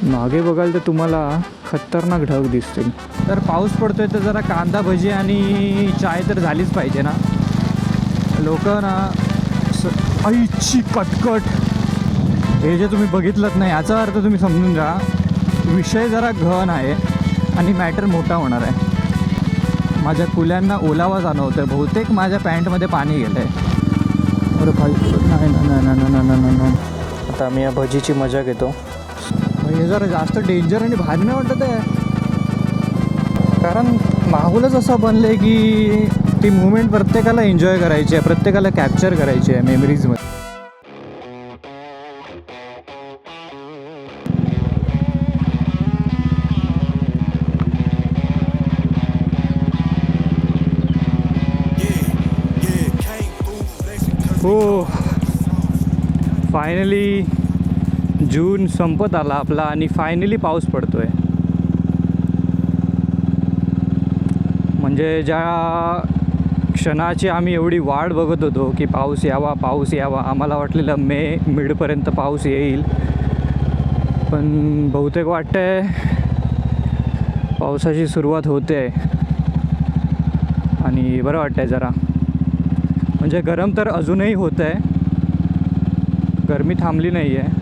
मागे बघाल तर तुम्हाला खतरनाक ढग दिसतील. तर पाऊस पडतोय तर जरा कांदा भजी आणि चाय तर झालीच पाहिजे ना. लोक ना आईची कटकट हे जे तुम्ही बघितलंच नाही याचा अर्थ तुम्ही समजून जा विषय जरा घन आहे आणि मॅटर मोठा होणार आहे. माझ्या कुल्यांना ओलावा जाणवतो आहे. बहुतेक माझ्या पॅन्टमध्ये पाणी गेलं आहे. अरे भाई नाही नाही नाही नाही नाही नाही. आता मी या भजीची मजा घेतो. हे जरा जास्त डेंजर आणि भारी नाही वाटत आहे. कारण माहोलच असं बनलं आहे की ती मुवमेंट प्रत्येकाला एन्जॉय करायची आहे, प्रत्येकाला कॅप्चर करायची आहे मेमरीजमध्ये. हो फायनली जून संपत आला आपला आणि फायनली पाऊस पडतो आहे. म्हणजे ज्या क्षणाची आम्ही एवढी वाट बघत होतो की पाऊस यावा पाऊस यावा, आम्हाला वाटलेलं मे मिडपर्यंत पाऊस येईल, पण बहुतेक वाटतं आहे पावसाची सुरुवात होते आहे आणि बरं वाटतं आहे जरा. म्हणजे गरम तर अजूनही होतं आहे, गरमी थांबली नाही आहे.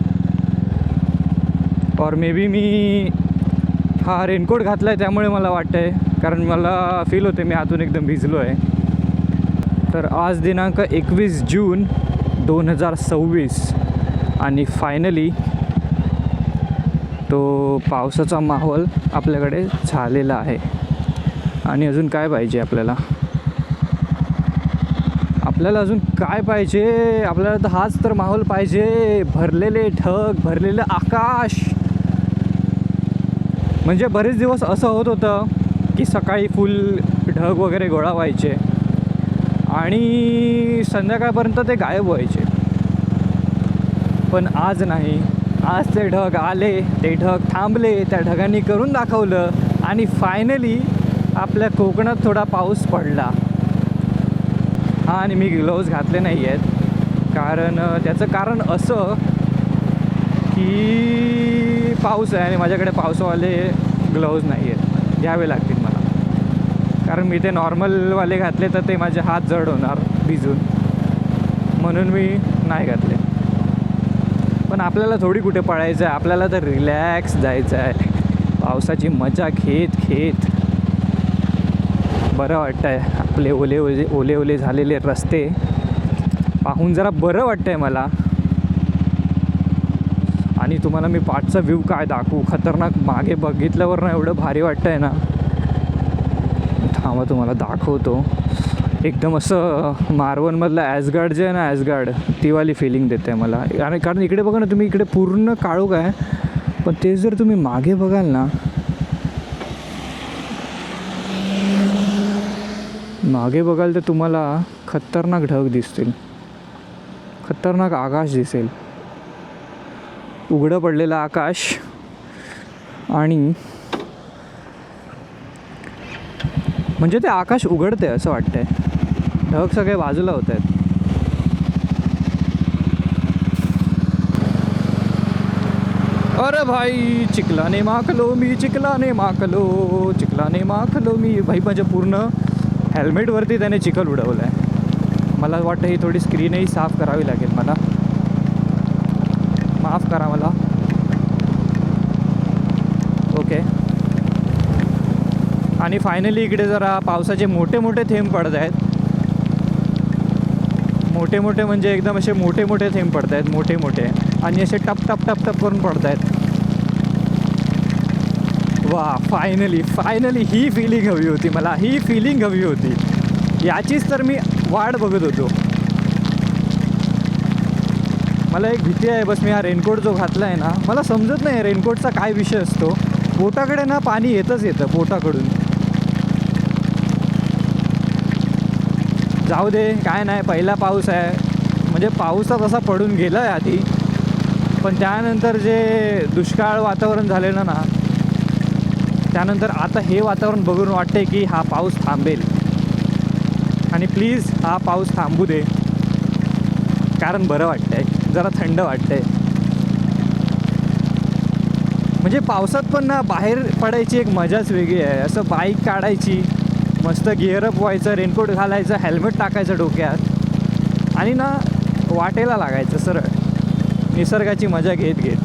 और मे बी मी हा रेनकोट घातला आहे त्यामुळे मला वाटतं आहे, कारण मला फील होते मी आतून एकदम भिजलो आहे. तर आज दिनांक 21 जून 2026 आणि फायनली तो पावसाचा माहोल आपल्याकडे झालेला आहे. आणि अजून काय पाहिजे आपल्याला अजून काय पाहिजे आपल्याला तर हाच तर माहोल पाहिजे. भरलेले ढग, भरलेलं आकाश. म्हणजे बरेच दिवस असं होत होतं की सकाळी फुल ढग वगैरे गोळा व्हायचे आणि संध्याकाळपर्यंत ते गायब व्हायचे. पण आज नाही. आज ते ढग आले, ते ढग थांबले, त्या ढगांनी करून दाखवलं आणि फायनली आपल्या कोकणात थोडा पाऊस पडला. हां, आणि मी ग्लोव्ज घातले नाही आहेत कारण त्याचं कारण असं की पाऊस आहे आणि माझ्याकडे पावसावाले ग्लोव्ज नाही आहेत, घ्यावे लागतील मला. कारण मी ते नॉर्मलवाले घातले तर ते माझे हात जड होणार भिजून, म्हणून मी नाही घातले. पण आपल्याला थोडी कुठे पळायचं आहे, आपल्याला तर रिलॅक्स जायचं आहे, पावसाची मजा घेत घेत. बरं वाटतं आहे आपले ओले ओले झालेले रस्ते पाहून जरा बरं वाटतं आहे मला. आणि तुम्हाला मी पाठचा व्ह्यू काय दाखवू, खतरनाक. मागे बघितल्यावर ना एवढं भारी वाटतं आहे ना, थांबा तुम्हाला दाखवतो. एकदम असं मारवनमधलं ॲसगार्ड जे आहे ना, ॲसगार्ड तीवाली फिलिंग देते आहे मला. आणि कारण इकडे बघा ना तुम्ही, इकडे पूर्ण काळोख आहे, पण तेच जर तुम्ही मागे बघाल ना, मागे बघाल तर तुम्हाला खतरनाक ढग दिसतील, खतरनाक आकाश दिसेल, उघडं पडलेलं आकाश. आणि म्हणजे ते आकाश उघडते असं वाटतंय, ढग सगळे बाजूला होत आहेत. अरे भाई चिखलाने माखलो मी, चिखलाने माखलो, चिखलाने माखलो मी. भाई माझ्या पूर्ण हेल्मेटवरती त्याने चिखल उडवलं आहे. मला वाटतं ही थोडी स्क्रीनही साफ करावी लागेल मला, माफ करा मला. ओके. आणि फायनली इकडे जरा पावसाचे मोठे मोठे थेंब पडत आहेत. मोठे मोठे म्हणजे एकदम असे मोठे मोठे थेंब पडत आहेत, मोठे मोठे, आणि असे टप टप टप टप करून पडत आहेत. वा, फायनली ही फिलिंग हवी होती मला, ही फिलिंग हवी होती. याचीच तर मी वाट बघत होतो. मला एक भीती आहे बस, मी हा रेनकोट जो घातला आहे ना, मला समजत नाही रेनकोटचा काय विषय असतो. पोटाकडे ना पाणी येतं पोटाकडून. जाऊ दे, काय नाही, पहिला पाऊस आहे. म्हणजे पाऊसात असा पडून गेला आहे आधी, पण त्यानंतर जे दुष्काळ वातावरण झालेलं ना, त्यानंतर आता हे वातावरण बघून वाटते की हा पाऊस थांबेल. आणि प्लीज हा पाऊस थांबू दे, कारण बरं वाटतं आहे, जरा थंड वाटतं आहे. म्हणजे पावसात पण ना बाहेर पडायची एक मजाच वेगळी आहे. असं बाईक काढायची, मस्त गिअरअप व्हायचं, रेनकोट घालायचं, हेल्मेट टाकायचं डोक्यात आणि ना वाटेला लागायचं सरळ निसर्गाची मजा घेत घेत.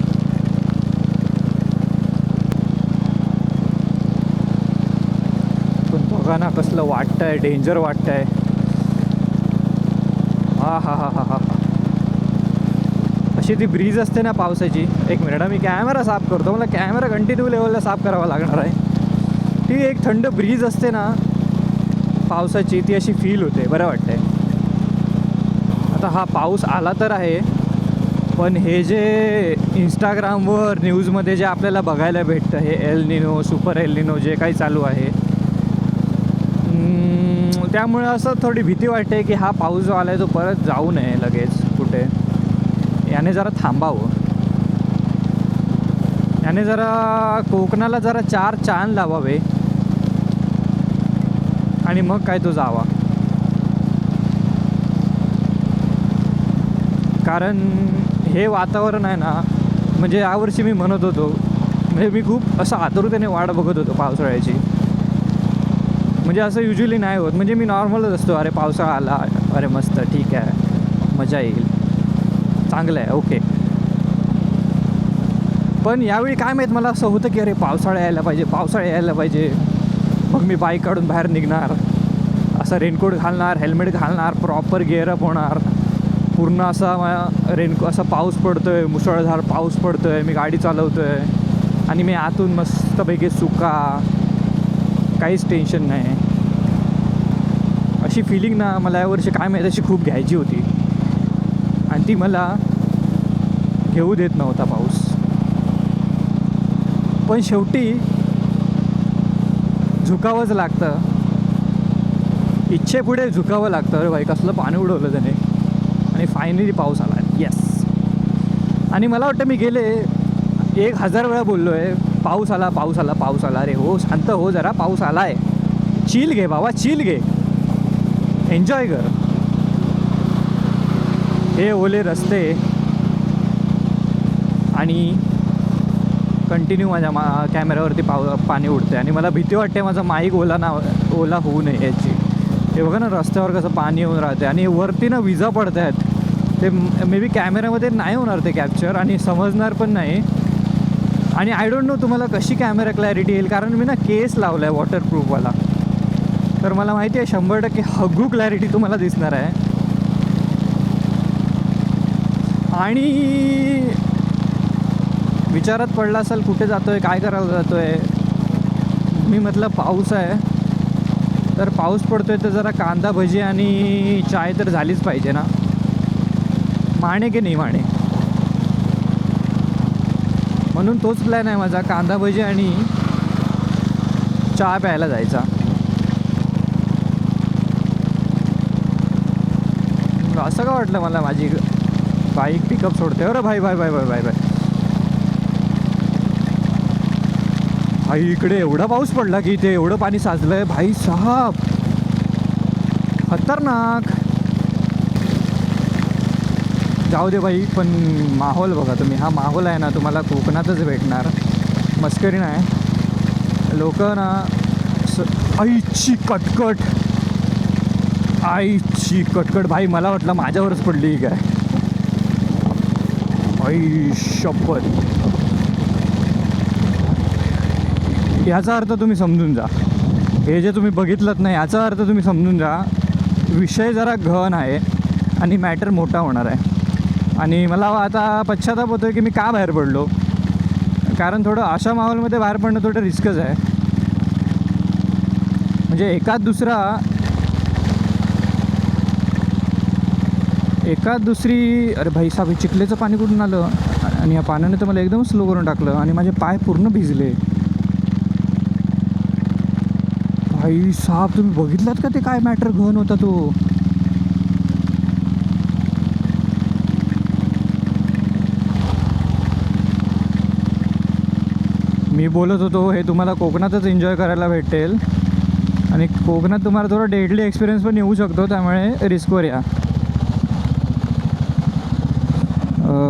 पण बघा ना कसलं वाटतंय, डेंजर वाटतंय. हा हा हा हा हा. अशी ती ब्रीज असते ना पावसाची. एक मिनिट मी कॅमेरा साफ करतो, मला कॅमेरा कंटिन्यू लेवलला साफ करावा लागणार आहे. ती एक थंड ब्रीज असते ना पावसाची, ती अशी फील होते, बरं वाटतंय. आता हा पाऊस आला तर आहे, पण हे जे इंस्टाग्रामवर न्यूजमध्ये जे आपल्याला बघायला भेटतं हे El Nino, super El Nino जे काही चालू आहे, त्यामुळे असं थोडी भीती वाटते की हा पाऊस जो आला आहे तो परत जाऊ नये लगेच कुठे. याने जरा थांबावं, याने जरा कोकणाला जरा 4 चांद लावावे आणि मग काय तो जावा. कारण हे वातावरण आहे ना, म्हणजे यावर्षी मी म्हणत होतो, म्हणजे मी खूप असं आतुरतेने वाट बघत होतो पावसाळ्याची. म्हणजे असं युजली नाही होत, म्हणजे मी नॉर्मलच असतो, अरे पावसाळा आला, अरे मस्त ठीक आहे, मजा येईल, चांगलं आहे, ओके. पण यावेळी काय माहीत मला असं होतं की अरे पावसाळा यायला पाहिजे, पावसाळा यायला पाहिजे. मग मी बाईक काढून बाहेर निघणार, असं रेनकोट घालणार, हेल्मेट घालणार, प्रॉपर गिअरअप होणार, पूर्ण असा असा पाऊस पडतो आहे, मुसळधार पाऊस पडतो आहे, मी गाडी चालवतो आहे आणि मी आतून मस्तपैकी सुका, काहीच टेन्शन नाही. अशी फिलिंग ना मला यावर्षी काय माहीत अशी खूप घ्यायची होती आणि ती मला घेऊ देत नव्हता पाऊस. पण शेवटी झुकावंच लागतं, इच्छेपुढे झुकावं लागतं. अरे भाई कसलं पाणी उडवलं त्याने आणि फायनली पाऊस आला. येस. आणि मला वाटतं मी गेले 1000 वेळा बोललो आहे पाऊस आला, पाऊस आला, पाऊस आला. अरे हो, शांत हो जरा, पाऊस आला आहे, चिल घे बाबा, चिल घे, एन्जॉय कर. हे ओले रस्ते आणि कंटिन्यू माझ्या कॅमेऱ्यावरती पाणी उडते आणि मला भीती वाटते माझा माईक ओला होऊ नये याची. हे बघा ना रस्त्यावर कसं पाणी येऊन राहते आणि वरती ना विजा पडत आहेत. ते मे बी कॅमेऱ्यामध्ये नाही होणार ते कॅप्चर आणि समजणार पण नाही. आणि आय डोंट नो तुम्हाला कशी कॅमेरा क्लॅरिटी येईल, कारण मी ना केस लावला आहे वॉटरप्रूफवाला, तर मला माहिती आहे 100% हग्गू क्लॅरिटी तुम्हाला दिसणार आहे. आणि विचारात पडला असेल कुठे जातो आहे, काय करायला जातो आहे. मी म्हटलं पाऊस आहे, तर पाऊस पडतो आहे तर जरा कांदा भजी आणि चाय तर झालीच पाहिजे ना. माणे की नाही माणे, म्हणून तोच प्लॅन आहे माझा, कांदा भजी आणि चहा प्यायला जायचा. असं का वाटलं मला माझी बाईक पिकअप सोडते. अरे भाई भाई भाई भाई भाई भाई भाई इकडे एवढा पाऊस पडला की इथे एवढं पाणी साचलं आहे भाई साहब, खतरनाक. जाऊ दे भाई, पण माहोल बघा तुम्ही, हा माहोल आहे ना तुम्हाला कोकणातच भेटणार, मस्करी नाही. लोक ना आईची कटकट, आईची कटकट भाई, मला वाटलं माझ्यावरच पडली काय, आई शपथ. याचा अर्थ तुम्ही समजून जा, हे जे तुम्ही बघितलं नाही याचा अर्थ तुम्ही समजून जा, विषय जरा गहन आहे आणि मॅटर मोठा होणार आहे. आणि मला आता पश्चाताप होतो आहे की मी का बाहेर पडलो, कारण थोडं अशा माहोलमध्ये बाहेर पडणं थोडं रिस्कच आहे. म्हणजे एकाद दुसरी अरे भाई साहेब, चिखलेचं पाणी कुठून आलं आणि या पाण्याने तर मला एकदम स्लो करून टाकलं आणि माझे पाय पूर्ण भिजले. भाई साहेब तुम्ही बघितलात का ते काय मॅटर गहन होता तो. मी बोलत होतो हे तुम्हाला कोकणातच एन्जॉय करायला भेटेल आणि कोकणात तुम्हाला थोडा डेडली एक्सपिरियन्स पण येऊ शकतो, त्यामुळे रिस्कवर या.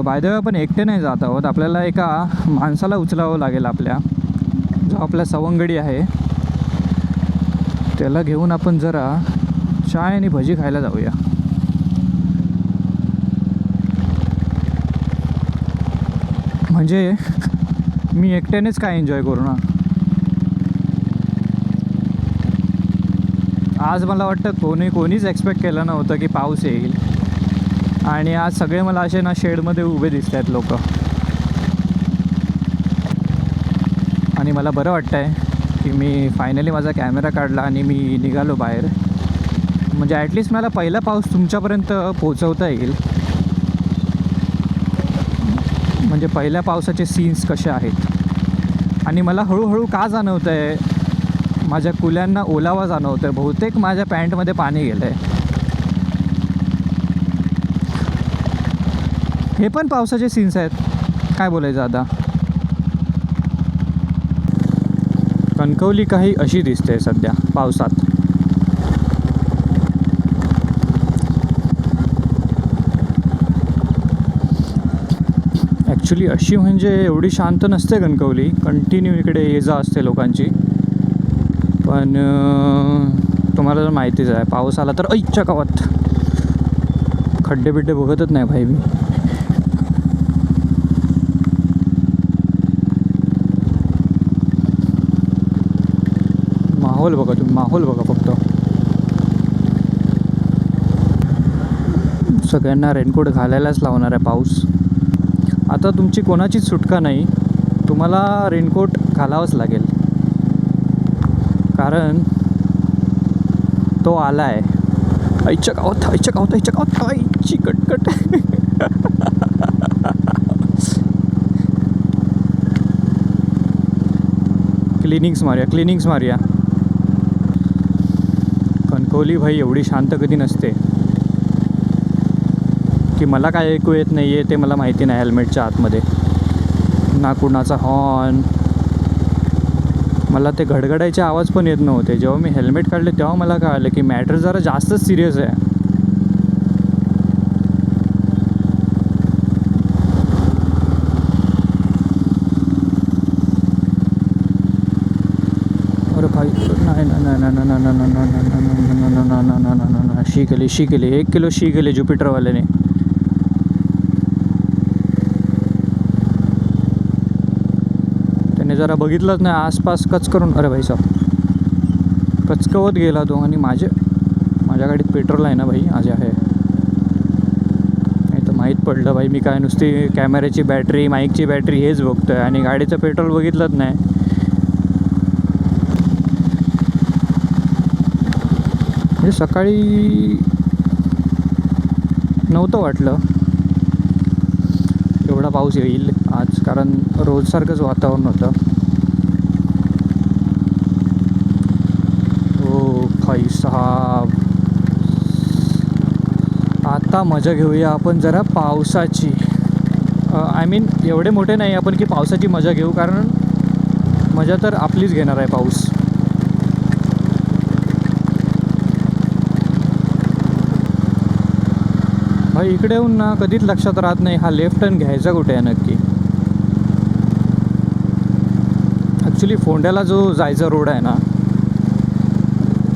बाय द वे आपण एकटे नाही जात आहोत, आपल्याला एका माणसाला उचलावं लागेल आपल्या, जो आपला सवंगडी आहे त्याला घेऊन आपण जरा चाय आणि भजी खायला जाऊया. म्हणजे मी एकट्यानेच काय एन्जॉय करू ना. आज मला वाटतं कोणीच एक्सपेक्ट केलं नव्हतं की पाऊस येईल, आणि आज सगळे मला असे ना शेडमध्ये उभे दिसत आहेत लोक, आणि मला बरं वाटतं आहे की मी फायनली माझा कॅमेरा काढला आणि मी निघालो बाहेर. म्हणजे ॲटलिस्ट मला पहिला पाऊस तुमच्यापर्यंत पोहोचवता येईल. म्हणजे पहिल्या पावसाचे सीन्स कसे आहेत. आणि मला हळूहळू का जाणवतं आहे, माझ्या कुल्यांना ओलावा जाणवतं आहे, बहुतेक माझ्या पॅन्टमध्ये पाणी गेलं आहे. हे पण पावसाचे सीन्स आहेत, काय बोलायचं आता. कणकवली काही अशी दिसते सध्या पावसात. ॲक्च्युली अशी म्हणजे एवढी शांत नसते कणकवली, कंटिन्यू इकडे ये जा असते लोकांची. पण तुम्हाला जर माहितीच आहे, पाऊस आला तर ऐच्या गावात खड्डे बिड्डे बघतच नाही भाई मी. माहोल बघा तुम्ही, माहोल बघा फक्त. सगळ्यांना रेनकोट घालायलाच लावणार आहे पाऊस. आता तुमची कोणाचीच सुटका नाही, तुम्हाला रेनकोट घालावंच लागेल, कारण तो आला आहे. आईच्या गावात आईच्या गावात आईच्या गावात आईची कटकट. क्लिनिंग्स मारूया. कणकवली भाई एवढी शांत कधी नसते. की मला काय ऐकू येत नाही आहे ते मला माहिती नाही. हेल्मेटच्या आतमध्ये ना कुणाचा हॉर्न, मला ते घडघडायचे आवाज पण येत नव्हते. जेव्हा मी हेल्मेट काढले तेव्हा मला कळालं की मॅटर जरा जास्तच सिरियस आहे. अरे भाई नाही, शी केली 1 किलो शी केली ज्युपिटरवाल्याने. त्याने जरा बघितलंच नाही आसपास, कच करून, अरे भाई साहेब कचकवत गेला तो. आणि माझ्या गाडीत पेट्रोल आहे ना भाई, आज आहे. नाही तर माहीत पडलं भाई, मी काय नुसती कॅमेऱ्याची बॅटरी, माईकची बॅटरी हेच बघतो आहे आणि गाडीचं पेट्रोल बघितलंच नाही. हे सकाळी नव्हतं वाटलं एवढा पाऊस येईल आज, कारण रोजसारखंच वातावरण होतं. ओ भाई साहब, आता मजा घेऊया आपण जरा पावसाची. आय मीन एवढे मोठे नाही आपण की पावसाची मजा घेऊ, कारण मजा तर आपलीच घेणार आहे पाऊस. भाई इकडे येऊन ना कधीच लक्षात राहत नाही हा लेफ्ट टर्न घ्यायचा कुठे आहे नक्की. ॲक्च्युली फोंड्याला जो जायचा रोड आहे ना,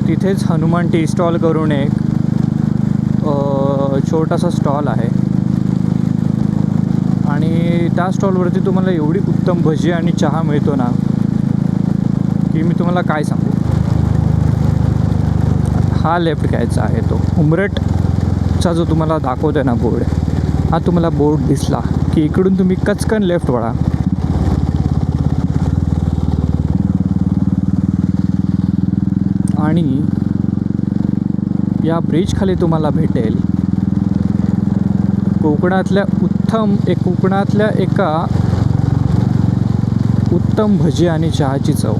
तिथेच हनुमान टी स्टॉल करून एक छोटासा स्टॉल आहे, आणि त्या स्टॉलवरती तुम्हाला एवढी उत्तम भजी आणि चहा मिळतो ना की मी तुम्हाला काय सांगू. हा लेफ्ट घ्यायचा आहे, तो उमरटचा जो तुम्हाला दाखवतो आहे ना बोर्ड, हा तुम्हाला बोर्ड दिसला की इकडून तुम्ही कचकन लेफ्ट वळा. आणि या ब्रिजखाली तुम्हाला भेटेल कोकणातल्या एका उत्तम भजी आणि चहाची चव.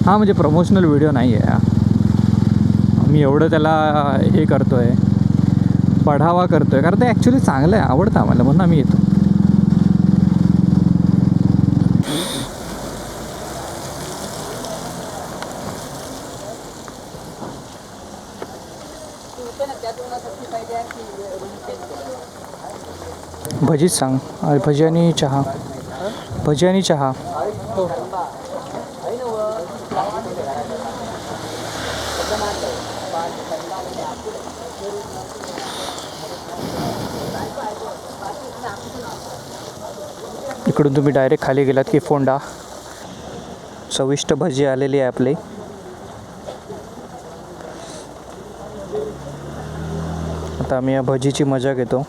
हा म्हणजे प्रमोशनल व्हिडिओ नाही आहे हा, मी एवढं त्याला हे करतो आहे, बढावा करतो आहे, कारण ते ॲक्च्युली चांगलं आहे, आवडतं आम्हाला, म्हणून आम्ही येतो. भजीच सांग. भजी आणि चहा. भजी आणि चहा. इकडून तुम्ही डायरेक्ट खाली गेलात की फोंडा. चविष्ट भजी आलेली आहे आपली. आता आम्ही या भजीची मजा घेतो.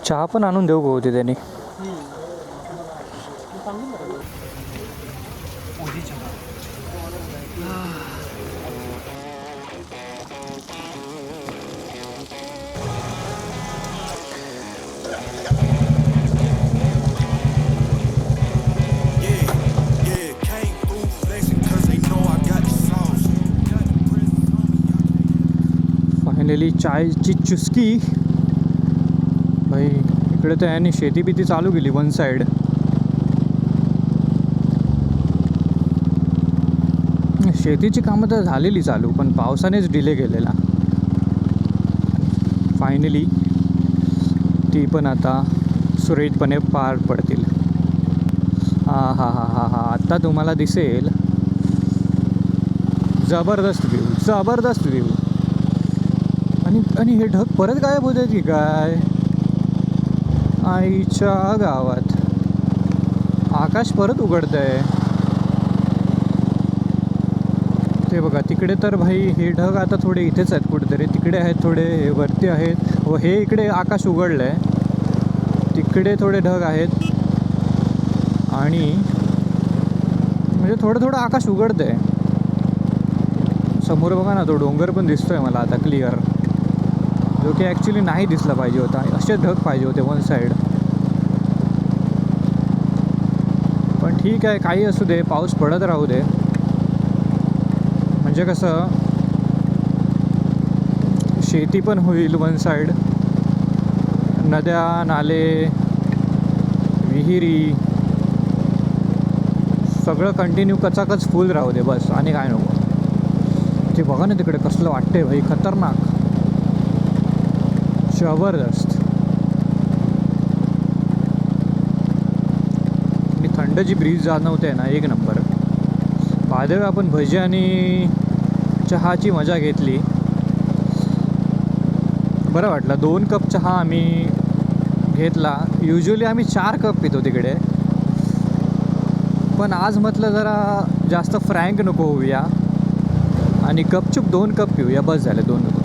चहा पण आणून देऊ गो होती त्यांनी. फायनली चायची चुस्की. भाई इकडे तर यांनी शेती बिती चालू केली वन साईड. शेतीची कामं तर झालेली चालू, पण पावसानेच डिले केलेला. फायनली ती पण आता सुरळीतपणे पार पडतील. हा हा हा हा हा आत्ता तुम्हाला दिसेल जबरदस्त व्ह्यू, जबरदस्त व्ह्यू. आणि हे ढग परत गायब होत आहेत की काय आईच्या गावात. आकाश परत उघडत आहे ते बघा. तिकडे तर भाई हे ढग आता थोडे इथेच आहेत कुठेतरी. तिकडे आहेत थोडे, हे वरती आहेत. व हे इकडे आकाश उघडलं आहे. तिकडे थोडे ढग आहेत आणि म्हणजे थोडं थोडं आकाश उघडतं आहे. समोर बघा ना, तो डोंगर पण दिसतोय मला आता क्लिअर, जो की ॲक्च्युली नाही दिसला पाहिजे होता. असे ढग पाहिजे होते वन साईड. पण ठीक आहे, काही असू दे, पाऊस पडत राहू दे. म्हणजे कसं शेती पण होईल वन साईड. नद्या, नाले, विहिरी सगळं कंटिन्यू कचाकच फुल राहू दे बस, आणि काय नको. ते बघा ना तिकडे कसलं वाटतंय भाई, खतरनाक, जबरदस्त. आणि थंड जी ब्रीज जाणवते ना, एक नंबर. बाहेर आपण भजी आणि चहाची मजा घेतली, बरं वाटलं. 2 कप चहा आम्ही घेतला. युजली आम्ही 4 कप पितो तिकडे, पण आज म्हटलं जरा जास्त फ्रँक नको होऊया आणि गपचूप 2 कप पिऊया, बस झाले 2 कप.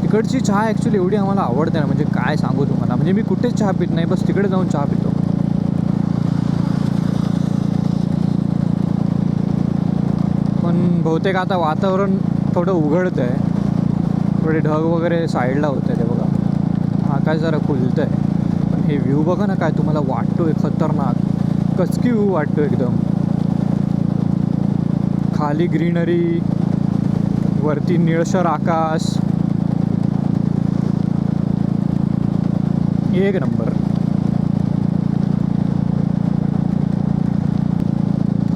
तिकडची चहा ॲक्च्युली एवढी आम्हाला आवडते ना, म्हणजे काय सांगू तुम्हाला. म्हणजे मी कुठेच चहा पित नाही, बस तिकडे जाऊन चहा पितो. पण बहुतेक आता वातावरण थोडं उघडतं आहे, थोडे ढग वगैरे साईडला होतं आहे. ते बघा आकाश जरा खुलतं आहे. पण हे व्ह्यू बघा ना, काय तुम्हाला वाटतो आहे खतरनाक, कचकी व्ह्यू वाटतो एकदम. खाली ग्रीनरी, वरती निळसर आकाश, एक नंबर.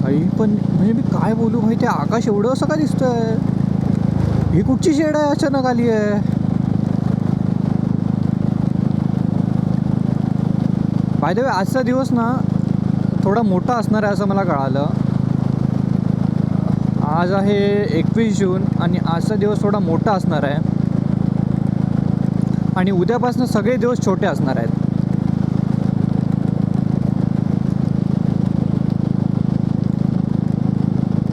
भाई पण म्हणजे मी काय बोलू भाई, ते आकाश एवढं असं का दिसतंय. ही कुठची शेड आहे अचानक आली आहे. बाय द वे आजचा दिवस ना थोडा मोठा असणार आहे असं मला कळालं. आज आहे 21 जून आणि आजचा दिवस थोडा मोठा असणार आहे आणि उद्यापासून सगळे दिवस छोटे असणार आहेत.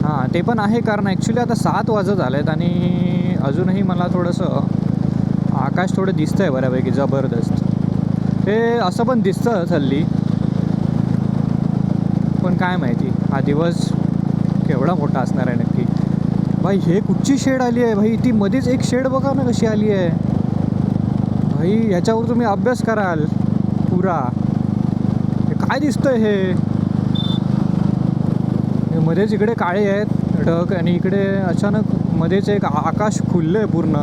हां ते पण आहे, कारण ॲक्च्युली आता 7 वाजत आले आहेत आणि अजूनही मला थोडंसं आकाश थोडं दिसतं आहे बऱ्यापैकी जबरदस्त. ते असं पण दिसतं हल्ली, पण काय माहिती हा दिवस केवढा मोठा असणार आहे नक्की. भाई हे कुठची शेड आली आहे भाई, ती मध्येच एक शेड बघा ना कशी आली आहे भाई. ह्याच्यावर तुम्ही अभ्यास कराल पुरा. हे काय दिसतंय हे मध्येच इकडे काळे आहेत ढग आणि इकडे अचानक मध्येच एक आकाश खुललं आहे पूर्ण.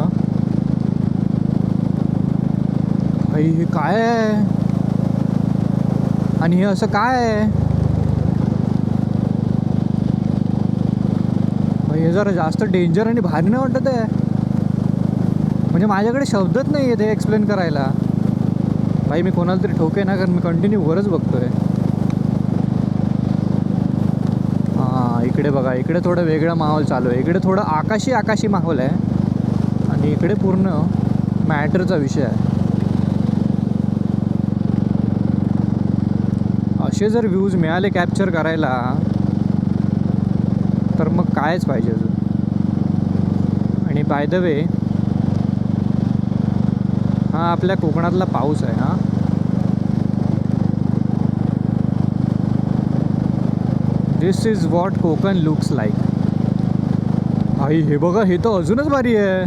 भाई हे काय आहे आणि हे असं काय आहे भाई. हे जरा जास्त डेंजर आणि भारी नाही वाटत आहे. म्हणजे माझ्याकडे शब्दच नाही आहे ते एक्सप्लेन करायला. भाई मी कोणाला तरी ठोके ना, कारण मी कंटिन्यू वरच बघतोय. हां इकडे बघा, इकडे थोडं वेगळा माहोल चालू आहे. इकडे थोडं आकाशी माहोल आहे आणि इकडे पूर्ण मॅटरचा विषय आहे. असे जर व्ह्यूज मिळाले कॅप्चर करायला तर मग कायच पाहिजे अजून. आणि बाय द वे हा आपल्या कोकणातला पाऊस आहे. हा this is what Konkan looks like. भाई हे बघा, हे तर अजूनच भारी आहे.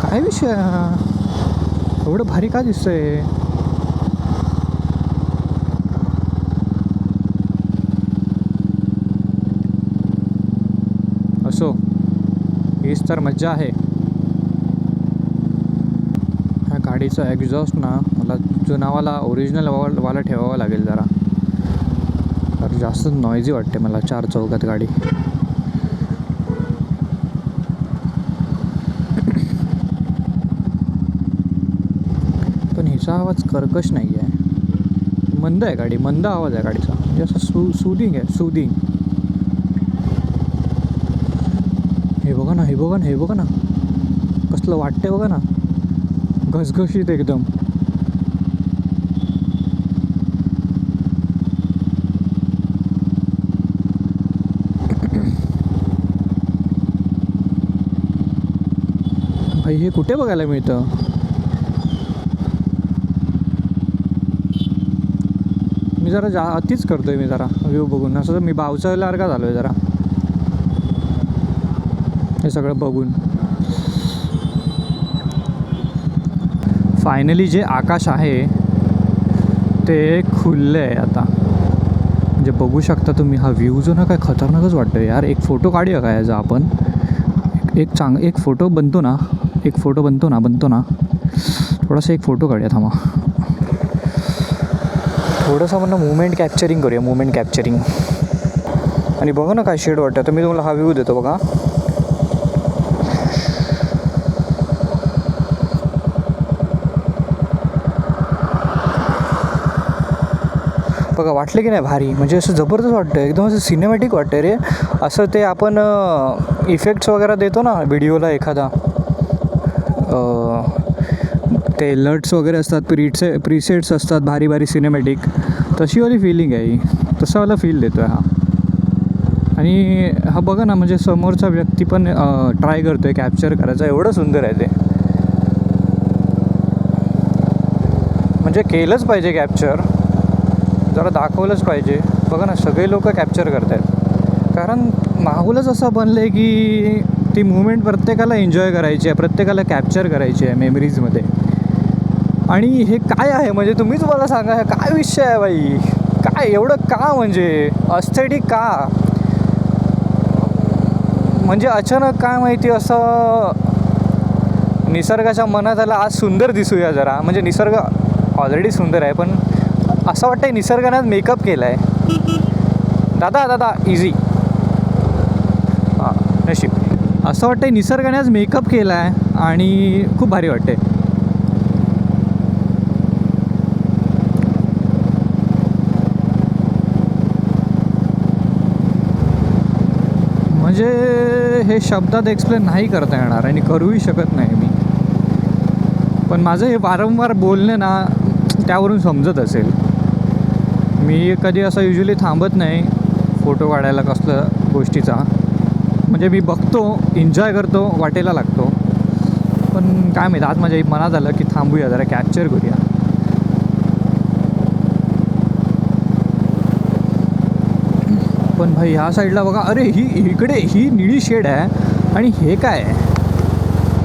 काय विषय हा, एवढं भारी का दिसतंय? असो, हीच तर मज्जा आहे. ह्या गाडीचा एक्झॉस्ट ना मला जुनावाला ओरिजिनल वाला ठेवावा लागेल जरा, तर जास्त नॉइझी वाटते मला 4 चौकात गाडी. पण हिचा आवाज कर्कश नाही आहे, मंद आहे गाडी, मंद आवाज आहे गाडीचा, म्हणजे असं सुदिंग आहे, सुदिंग. हे बघा ना, हे बघा ना, हे बघा ना, कसलं वाटतंय बघा ना, घसघशीत एकदम. भाई हे कुठे बघायला मिळतं? मी जरा अतिच करतोय मी जरा व्ह्यू बघून. असं मी बावचायलासारखा झालोय जरा हे सगळं बघून. फायनली जे आकाश आहे ते खुललं आहे आता. म्हणजे बघू शकता तुम्ही हा व्ह्यू जो ना, काय खतरनाकच वाटतो यार. एक फोटो काढूया का याचा आपण? एक फोटो बनतो ना, बनतो ना थोडासा एक फोटो काढूया. थांबा, थोडंसं म्हणणं मुवमेंट कॅप्चरिंग करूया, मुवमेंट कॅप्चरिंग. आणि बघा ना काय शेड वाटतं. तर मी तुम्हाला हा व्ह्यू देतो बघा. बघा वाटलं की नाही भारी? म्हणजे असं जबरदस्त वाटतं, एकदम असं सिनेमॅटिक वाटतं रे. असं ते आपण इफेक्ट्स वगैरे देतो ना व्हिडिओला, एखादा ते लट्स वगैरे असतात, प्रीसेट्स असतात भारी भारी सिनेमॅटिक, तशीवाली फिलिंग आहे ही, तसावाला फील देतो आहे हा. आणि हा बघा ना, म्हणजे समोरचा व्यक्ती पण ट्राय करतो आहे कॅप्चर करायचा. एवढं सुंदर आहे ते, म्हणजे केलंच पाहिजे कॅप्चर, जरा दाखवलंच पाहिजे. बघा ना, सगळे लोक कॅप्चर करत आहेत, कारण माहोलच असा बनलं आहे की ती मुवमेंट प्रत्येकाला एन्जॉय करायची आहे, प्रत्येकाला कॅप्चर करायची आहे मेमरीजमध्ये. आणि हे काय आहे म्हणजे तुम्हीच मला सांगा, हे काय विषय आहे बाई? काय एवढं का, म्हणजे अस्थेटिक का? म्हणजे अचानक काय माहिती असं निसर्गाच्या मनात आला आज सुंदर दिसूया जरा. म्हणजे निसर्ग ऑलरेडी सुंदर आहे, पण असं वाटतं निसर्गाने आज मेकअप केला आहे. दादा इझी. हां नशीब. असं वाटतं निसर्गाने आज मेकअप केला आहे आणि खूप भारी वाटते. म्हणजे हे शब्दात एक्सप्लेन नाही करता येणार आणि करूही शकत नाही मी. पण माझं हे वारंवार बोलणे ना, त्यावरून समजत असेल. मी कधी असं युजली थांबत नाही फोटो काढायला कसलं गोष्टीचा. म्हणजे मी बघतो, एन्जॉय करतो, वाटेला लागतो. पण काय माहीत आज माझ्या मनात आलं की थांबूया जरा, कॅप्चर करूया. पण भाई ह्या साईडला बघा, अरे इकडे ही निळी शेड आहे आणि हे काय आहे?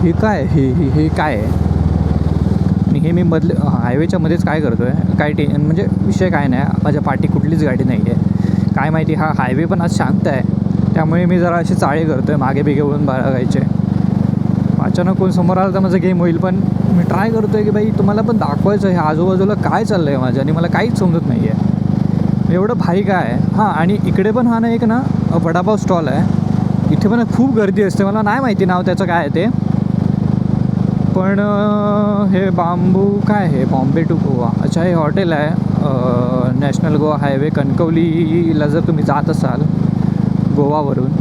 हे काय हे काय आहे? आणि हे मी हायवेच्या मध्येच काय करतो आहे? काय म्हणजे विषय काय नाही, माझ्या पाठी कुठलीच गाडी नाही आहे. काय माहिती हा हायवे पण आज शांत आहे, त्यामुळे मी जरा असे चाळे करतो आहे, मागे बिगे वळून बघायचे. अचानक कोण समोर आलं तर माझं गेम होईल. पण मी ट्राय करतो आहे की बाई तुम्हाला पण दाखवायचं आहे आजूबाजूला काय चाललं आहे माझ्या, आणि मला काहीच समजत नाही आहे एवढं भारी काय आहे. हां, आणि इकडे पण हा ना एक ना वडापाव स्टॉल आहे, इथे पण खूप गर्दी असते. मला नाही माहिती नाव त्याचं काय आहे ते, पण हे बांबू काय आहे, बॉम्बे टू गोवा. अच्छा, हे हॉटेल आहे नॅशनल गोवा हायवे. कणकवलीला जर तुम्ही जात असाल गोवावरून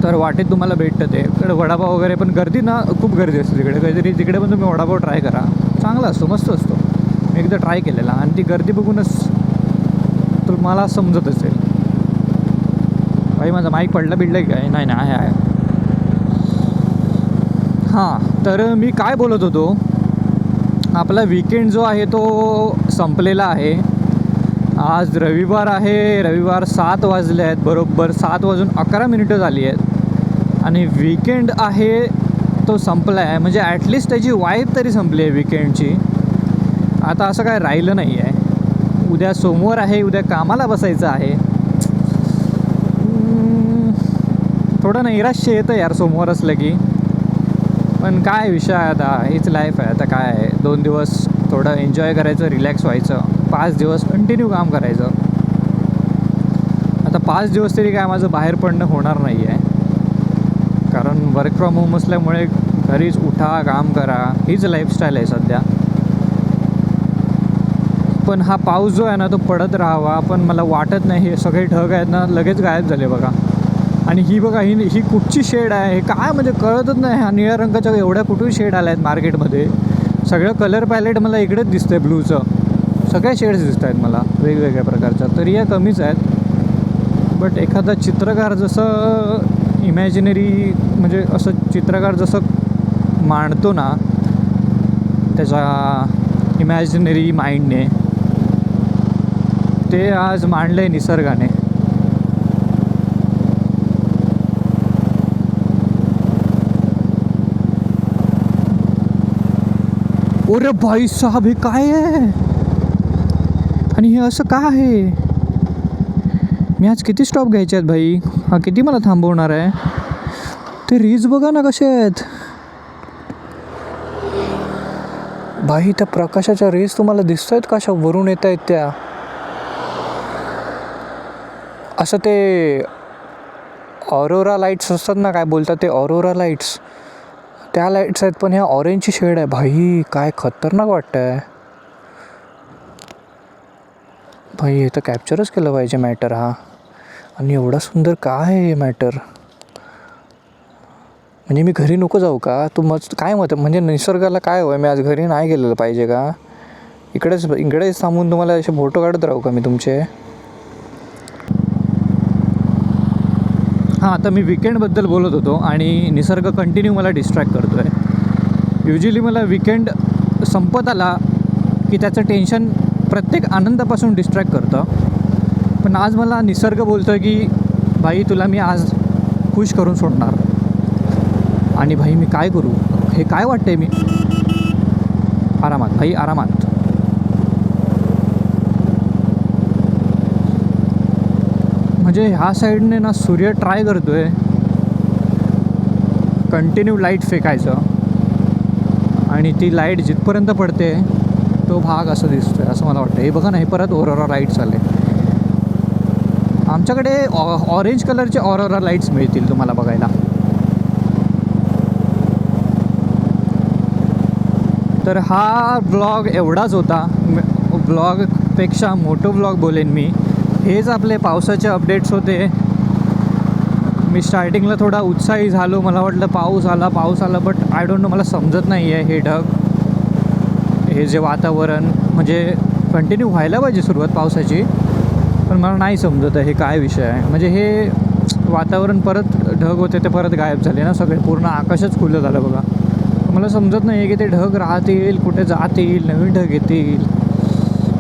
तर वाटेत तुम्हाला भेटतं ते. इकडे वडापाव वगैरे पण गर्दी ना, खूप गर्दी असते तिकडे. काहीतरी तिकडे पण तुम्ही वडापाव ट्राय करा, चांगला असतो, मस्त असतो. मी एकदा ट्राय केलेला आणि ती गर्दी बघूनच तुम्हाला समजत असेल. भाई माझा माईक पडला बिडलं काय? नाही नाही आहे. हां, तर मी काय बोलत होतो, आपला वीकेंड जो आहे तो संपलेला आहे. आज रविवार आहे. रविवार 7 वाजले आहेत, बरोबर 7:11 झाली आहेत आणि वीकेंड आहे तो संपला आहे. म्हणजे ॲटलिस्ट त्याची वाईब तरी संपली आहे वीकेंडची. आता असं काय राहिलं नाही आहे. उद्या सोमवार आहे, उद्या कामाला बसायचं आहे. थोडं नैराश्य येतं यार सोमवार असलं की, पण काय विषय आहे, आता हीच लाईफ आहे. आता काय आहे, 2 दिवस थोडं एन्जॉय करायचं, रिलॅक्स व्हायचं, 5 दिवस कंटिन्यू काम करायचं. आता 5 दिवस तरी काय माझं बाहेर पडणं होणार नाही आहे, कारण वर्क फ्रॉम होम असल्यामुळे घरीच उठा, काम करा, हीच लाईफस्टाईल आहे सध्या. पण हा पाऊस जो आहे ना तो पडत राहावा, पण मला वाटत नाही. हे सगळे ढग आहेत ना लगेच गायब झाले बघा. आणि ही बघा, ही कुठची शेड आहे, काय म्हणजे कळतच नाही. ह्या निळ्या रंगाच्या एवढ्या कुठून शेड आल्या आहेत मार्केटमध्ये. सगळं कलर पॅलेट मला इकडेच दिसतं आहे ब्लूचं. सगळ्या शेड्स दिसत आहेत मला वेगवेगळ्या प्रकारच्या. तरी या कमीच आहेत, बट एखादा चित्रकार जसं इमॅजिनरी, म्हणजे असं चित्रकार जसं मांडतो ना त्याच्या इमॅजिनरी माइंडने, ते आज मांडलं आहे निसर्गाने. अरे भाई साहब, हे काय आहे आणि हे असं का आहे? मी आज किती स्टॉप घ्यायचे आहेत भाई? हा किती मला थांबवणार आहे? ते रीज बघा ना कसे आहेत भाई. त्या प्रकाशाच्या रेस तुम्हाला दिसत आहेत कशा वरून येत आहेत त्या? असं ते ऑरोरा लाईट्स असतात ना, काय बोलतात ते, ऑरोरा लाईट्स, त्या लाईट्स आहेत. पण ह्या ऑरेंजची शेड आहे भाई. काय खतरनाक वाटतं आहे भाई. हे तर कॅप्चरच केलं पाहिजे मॅटर हा. आणि एवढा सुंदर काय आहे मॅटर? म्हणजे मी घरी नको जाऊ का? तू मग काय मत, म्हणजे निसर्गाला काय हवं, मी आज घरी नाही गेलेलं पाहिजे का? इकडेच थांबून तुम्हाला असे फोटो काढत राहू का मी तुमचे? हां, आता मी विकेंडबद्दल बोलत होतो आणि निसर्ग कंटिन्यू मला डिस्ट्रॅक्ट करतो आहे. युजली मला विकेंड संपत आला की त्याचं टेन्शन प्रत्येक आनंदापासून डिस्ट्रॅक्ट करतं. पण आज मला निसर्ग बोलतो आहे की भाई तुला मी आज खुश करून सोडणार. आणि भाई मी काय करू? हे काय वाटतंय मी? आरामात भाई, आरामात. म्हणजे ह्या साईडने ना सूर्य ट्राय करतो आहे कंटिन्यू लाईट फेकायचं, आणि ती लाईट जिथपर्यंत पडते तो भाग असं दिसतो आहे असं मला वाटतं. हे बघा ना, हे परत ऑरोरा लाईट्स आले. आमच्याकडे ऑरेंज कलरचे ऑरोरा लाईट्स मिळतील तुम्हाला बघायला. तर हा ब्लॉग एवढाच होता. ब्लॉगपेक्षा मोठं ब्लॉग बोलेन मी. हेच आपले पावसाचे अपडेट्स होते. मी स्टार्टिंगला थोडा उत्साही झालो, मला वाटलं पाऊस आला, बट आय डोंट नो, मला समजत नाही आहे हे ढग, हे जे वातावरण, म्हणजे कंटिन्यू व्हायला पाहिजे सुरुवात पावसाची, पण मला नाही समजत आहे हे काय विषय आहे. म्हणजे हे वातावरण परत ढग होते ते परत गायब झाले ना सगळे, पूर्ण आकाशच खुलं झालं बघा. मला समजत नाही आहे की ते ढग राहतील, कुठे जातील, नवीन ढग येतील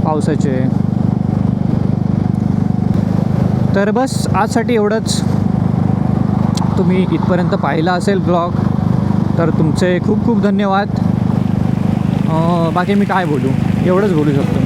पावसाचे. तर बस आजसाठी एवढंच. तुम्ही इथपर्यंत पाहिला असेल ब्लॉग तर तुमचे खूप खूप धन्यवाद. बाकी मी काय बोलू, एवढंच बोलू शकतो.